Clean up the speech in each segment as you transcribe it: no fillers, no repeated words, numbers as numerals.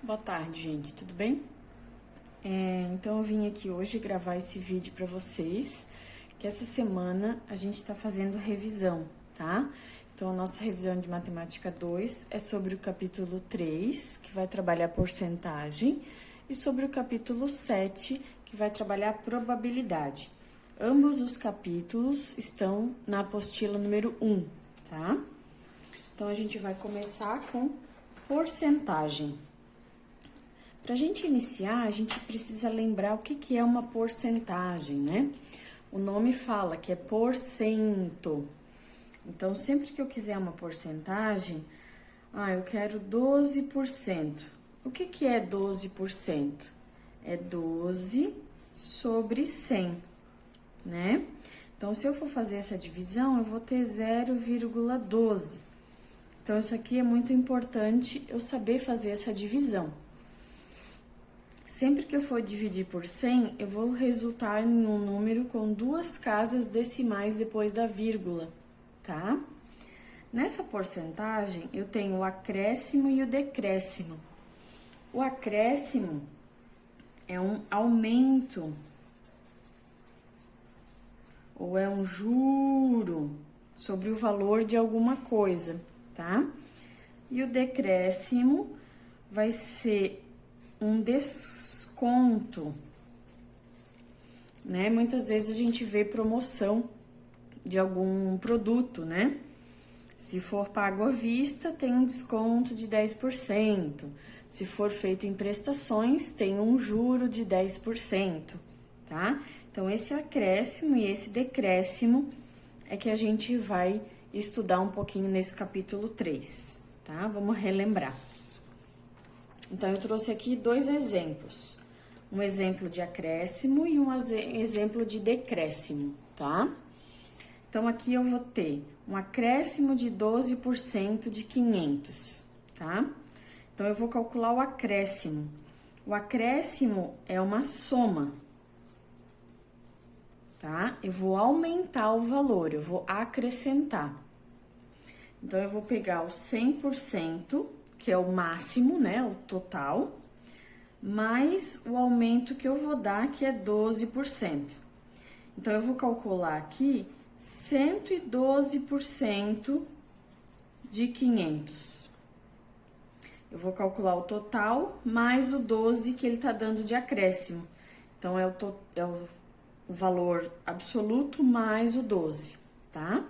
Boa tarde, gente, tudo bem? Então eu vim aqui hoje gravar esse vídeo para vocês, que essa semana a gente tá fazendo revisão, tá? Então a nossa revisão de Matemática 2 é sobre o capítulo 3, que vai trabalhar porcentagem, e sobre o capítulo 7, que vai trabalhar probabilidade. Ambos os capítulos estão na apostila número 1, tá? Então a gente vai começar com porcentagem. Para a gente iniciar, a gente precisa lembrar o que é uma porcentagem, né? O nome fala que é porcento. Então, sempre que eu quiser uma porcentagem, eu quero 12%. O que é 12%? É 12 sobre 100, né? Então, se eu for fazer essa divisão, eu vou ter 0,12. Então, isso aqui é muito importante eu saber fazer essa divisão. Sempre que eu for dividir por 100, eu vou resultar em um número com duas casas decimais depois da vírgula, tá? Nessa porcentagem, eu tenho o acréscimo e o decréscimo. O acréscimo é um aumento, ou é um juro sobre o valor de alguma coisa, tá? E o decréscimo vai ser um desconto, né? Muitas vezes a gente vê promoção de algum produto, né? Se for pago à vista, tem um desconto de 10%. Se for feito em prestações, tem um juro de 10%, tá? Então, esse acréscimo e esse decréscimo é que a gente vai estudar um pouquinho nesse capítulo 3, tá? Vamos relembrar. Então, eu trouxe aqui dois exemplos. Um exemplo de acréscimo e um exemplo de decréscimo, tá? Então, aqui eu vou ter um acréscimo de 12% de 500, tá? Então, eu vou calcular o acréscimo. O acréscimo é uma soma, tá? Eu vou aumentar o valor, eu vou acrescentar. Então, eu vou pegar o 100%, que é o máximo, né, o total, mais o aumento que eu vou dar, que é 12%. Então, eu vou calcular aqui 112% de 500. Eu vou calcular o total mais o 12 que ele tá dando de acréscimo. Então, é o valor absoluto mais o 12, tá?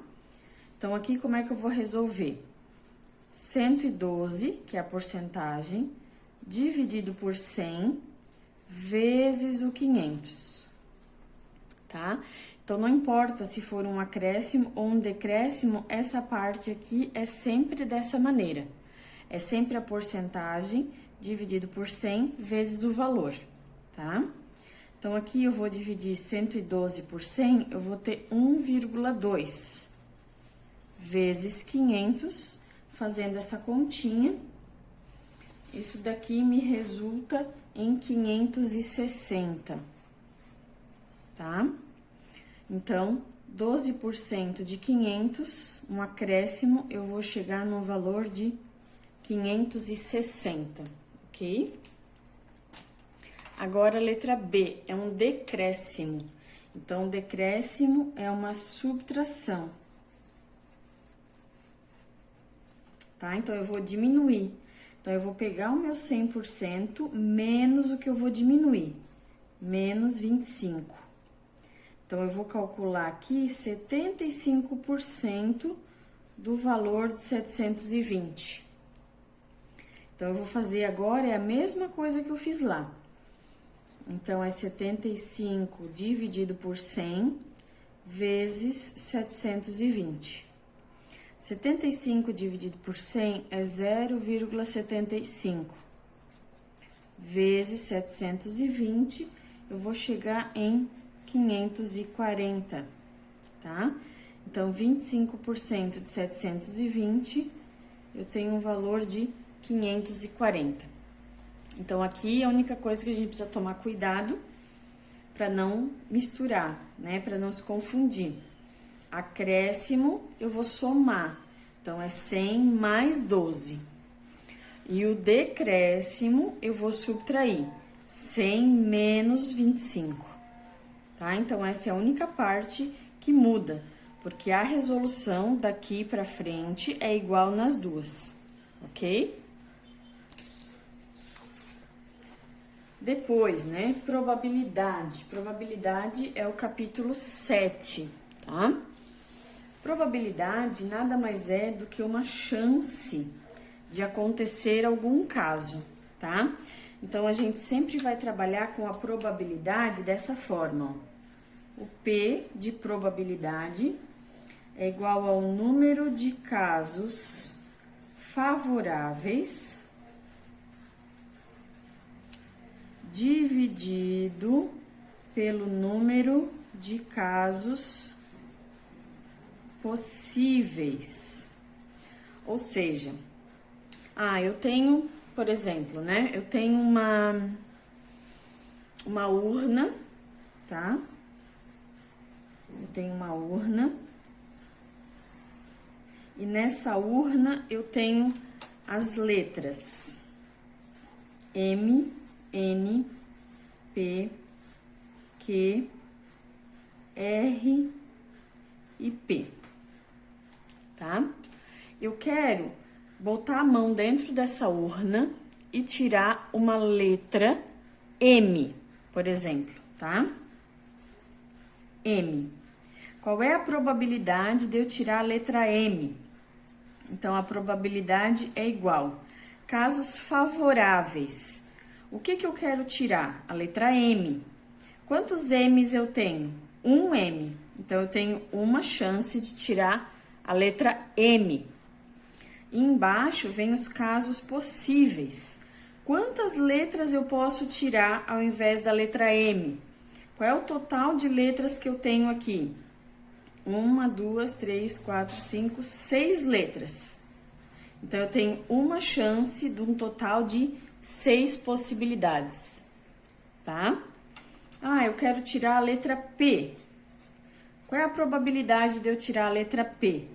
Então, aqui, como é que eu vou resolver? 112, que é a porcentagem, dividido por 100, vezes o 500, tá? Então, não importa se for um acréscimo ou um decréscimo, essa parte aqui é sempre dessa maneira. É sempre a porcentagem dividido por 100 vezes o valor, tá? Então, aqui eu vou dividir 112 por 100, eu vou ter 1,2 vezes 500, fazendo essa continha, isso daqui me resulta em 560, tá? Então, 12% de 500, um acréscimo, eu vou chegar no valor de 560, ok? Agora, a letra B é um decréscimo. Então, decréscimo é uma subtração. Tá? Então, eu vou diminuir. Então, eu vou pegar o meu 100% menos o que eu vou diminuir, menos 25. Então, eu vou calcular aqui 75% do valor de 720. Então, eu vou fazer agora a mesma coisa que eu fiz lá. Então, é 75 dividido por 100 vezes 720. 75 dividido por 100 é 0,75. Vezes 720, eu vou chegar em 540, tá? Então, 25% de 720, eu tenho um valor de 540. Então, aqui a única coisa que a gente precisa tomar cuidado para não misturar, né? Para não se confundir. Acréscimo, eu vou somar. Então, é 100 mais 12. E o decréscimo eu vou subtrair 100 menos 25, tá? Então, essa é a única parte que muda, porque a resolução daqui pra frente é igual nas duas, ok? Depois, né, probabilidade. Probabilidade é o capítulo 7, tá? Probabilidade nada mais é do que uma chance de acontecer algum caso, tá? Então, a gente sempre vai trabalhar com a probabilidade dessa forma, ó. O P de probabilidade é igual ao número de casos favoráveis dividido pelo número de casos possíveis. Ou seja, eu tenho, por exemplo, né? Eu tenho uma urna, tá? Eu tenho uma urna. E nessa urna eu tenho as letras M, N, P, Q, R e P, tá? Eu quero botar a mão dentro dessa urna e tirar uma letra M, por exemplo, tá? M. Qual é a probabilidade de eu tirar a letra M? Então, a probabilidade é igual. Casos favoráveis. O que eu quero tirar? A letra M. Quantos M's eu tenho? Um M. Então, eu tenho uma chance de tirar a letra M. E embaixo vem os casos possíveis. Quantas letras eu posso tirar ao invés da letra M? Qual é o total de letras que eu tenho aqui? 1, 2, 3, 4, 5, 6 letras. Então, eu tenho uma chance de um total de 6 possibilidades, tá? Eu quero tirar a letra P. Qual é a probabilidade de eu tirar a letra P?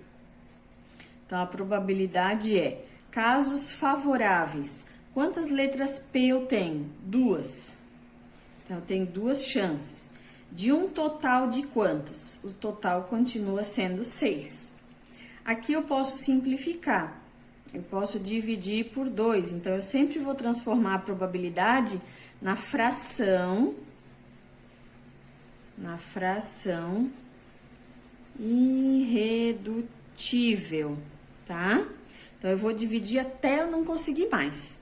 Então, a probabilidade é casos favoráveis. Quantas letras P eu tenho? 2. Então, eu tenho 2 chances. De um total de quantos? O total continua sendo 6. Aqui eu posso simplificar. Eu posso dividir por 2. Então, eu sempre vou transformar a probabilidade na fração irredutível, tá? Então, eu vou dividir até eu não conseguir mais.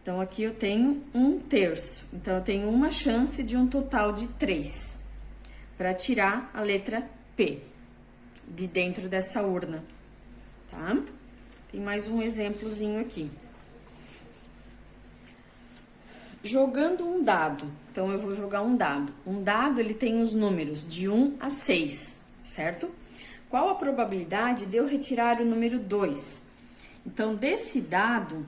Então, aqui eu tenho 1/3. Então, eu tenho uma chance de um total de 3 para tirar a letra P de dentro dessa urna, tá? Tem mais um exemplozinho aqui. Jogando um dado. Então, eu vou jogar um dado. Um dado, ele tem os números de 1 a 6, certo? Qual a probabilidade de eu retirar o número 2? Então, desse dado,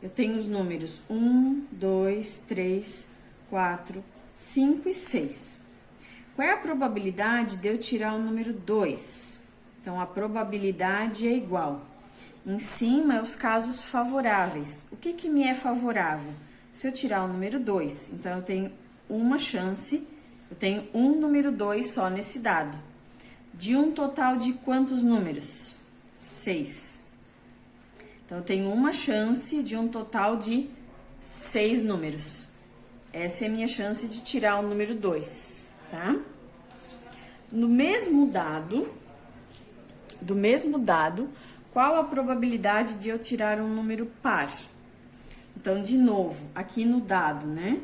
eu tenho os números 1, 2, 3, 4, 5 e 6. Qual é a probabilidade de eu tirar o número 2? Então, a probabilidade é igual. Em cima é os casos favoráveis. O que me é favorável? Se eu tirar o número 2, então eu tenho uma chance, eu tenho um número 2 só nesse dado. De um total de quantos números? 6. Então, eu tenho uma chance de um total de 6 números. Essa é a minha chance de tirar o número 2, tá? No mesmo dado, qual a probabilidade de eu tirar um número par? Então, de novo, aqui no dado, né?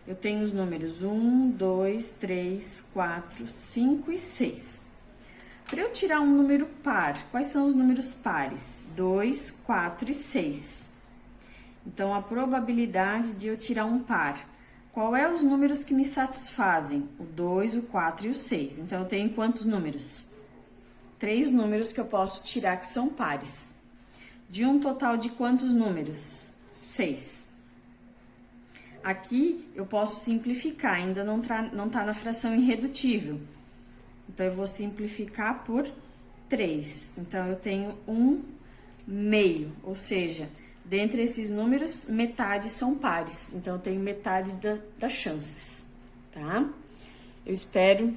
Eu tenho os números 1, 2, 3, 4, 5 e 6. Para eu tirar um número par, quais são os números pares? 2, 4 e 6. Então, a probabilidade de eu tirar um par. Qual é os números que me satisfazem? O 2, o 4 e o 6. Então, eu tenho quantos números? 3 números que eu posso tirar que são pares. De um total de quantos números? 6. Aqui, eu posso simplificar, ainda não tá na fração irredutível. Então, eu vou simplificar por 3. Então, eu tenho 1 meio, ou seja, dentre esses números, metade são pares, então eu tenho metade das chances, tá? Eu espero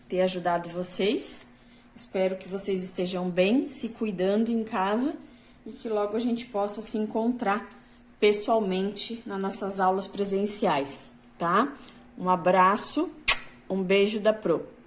ter ajudado vocês, espero que vocês estejam bem, se cuidando em casa e que logo a gente possa se encontrar pessoalmente nas nossas aulas presenciais, tá? Um abraço, um beijo da Pro.